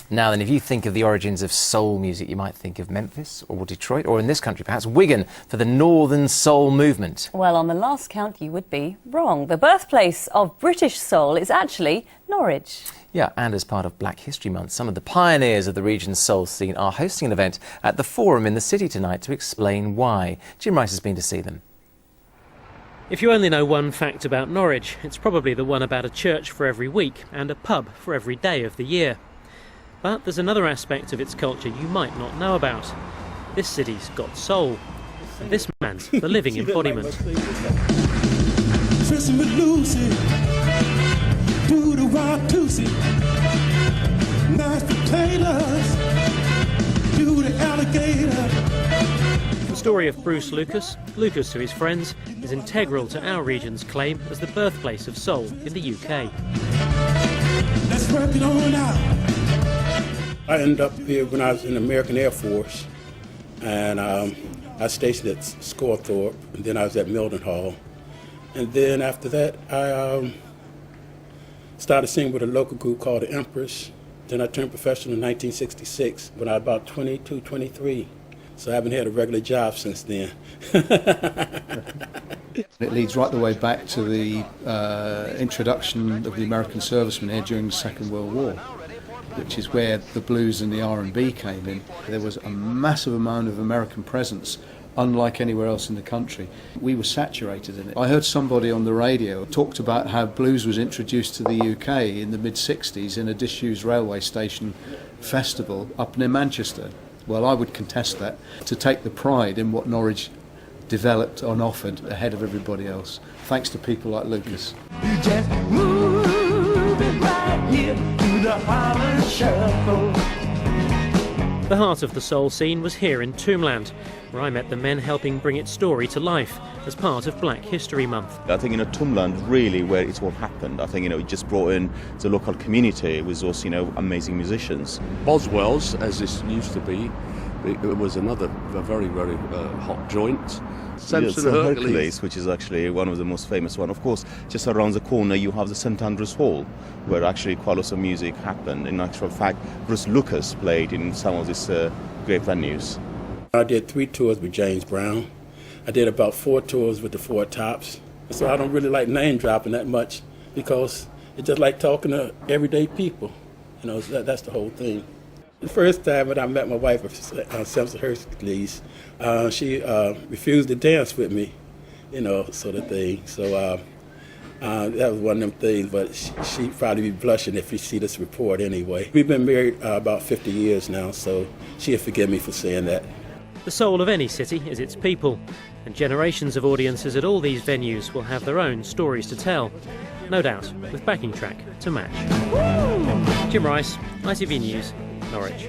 Now then, if you think of the origins of soul music, you might think of Memphis or Detroit, or in this country perhaps Wigan, for the Northern Soul movement. Well, on the last count you would be wrong. The birthplace of British soul is actually Norwich. Yeah, and as part of Black History Month, some of the pioneers of the region's soul scene are hosting an event at the Forum in the city tonight to explain why. Jim Rice has been to see them. If you only know one fact about Norwich, it's probably the one about a church for every week and a pub for every day of the year. But there's another aspect of its culture you might not know about. This city's got soul, and this man's the living embodiment. Tristan with Lucy, do the wild Tootsie, mashed potatoes, do the alligator. The story of Bruce Lucas, Lucas to his friends, is integral to our region's claim as the birthplace of soul in the UK. Let's work it on out. I ended up here when I was in the American Air Force, and I was stationed at Scorthorpe, and then I was at Mildenhall. And then after that, I started singing with a local group called the Empress. Then I turned professional in 1966 when I was about 22, 23. So I haven't had a regular job since then. It leads right the way back to the introduction of the American servicemen here during the Second World War, which is where the blues and the R&B came in. There was a massive amount of American presence, unlike anywhere else in the country. We were saturated in it. I heard somebody on the radio talked about how blues was introduced to the UK in the mid-60s in a disused railway station festival up near Manchester. Well, I would contest that, to take the pride in what Norwich developed and offered ahead of everybody else, thanks to people like Lucas. You just move it right here to the Harlem Shuffle. The heart of the soul scene was here in Tombland, where I met the men helping bring its story to life as part of Black History Month. I think, Tombland really where it all happened. I think, it just brought in the local community. It was also, amazing musicians. Boswell's, as this used to be, it was another very, very hot joint. Samson Hercules, which is actually one of the most famous one. Of course, just around the corner you have the St Andrews Hall, where actually quite lots of music happened. In actual fact, Bruce Lucas played in some of these great venues. I did 3 tours with James Brown. I did about 4 tours with the Four Tops. So I don't really like name dropping that much because it's just like talking to everyday people. That's the whole thing. The first time when I met my wife, Samson Hercules, she refused to dance with me, sort of thing. So that was one of them things, but she'd probably be blushing if she see this report anyway. We've been married about 50 years now, so she'll forgive me for saying that. The soul of any city is its people, and generations of audiences at all these venues will have their own stories to tell, no doubt with backing track to match. Jim Rice, ITV News, Norwich.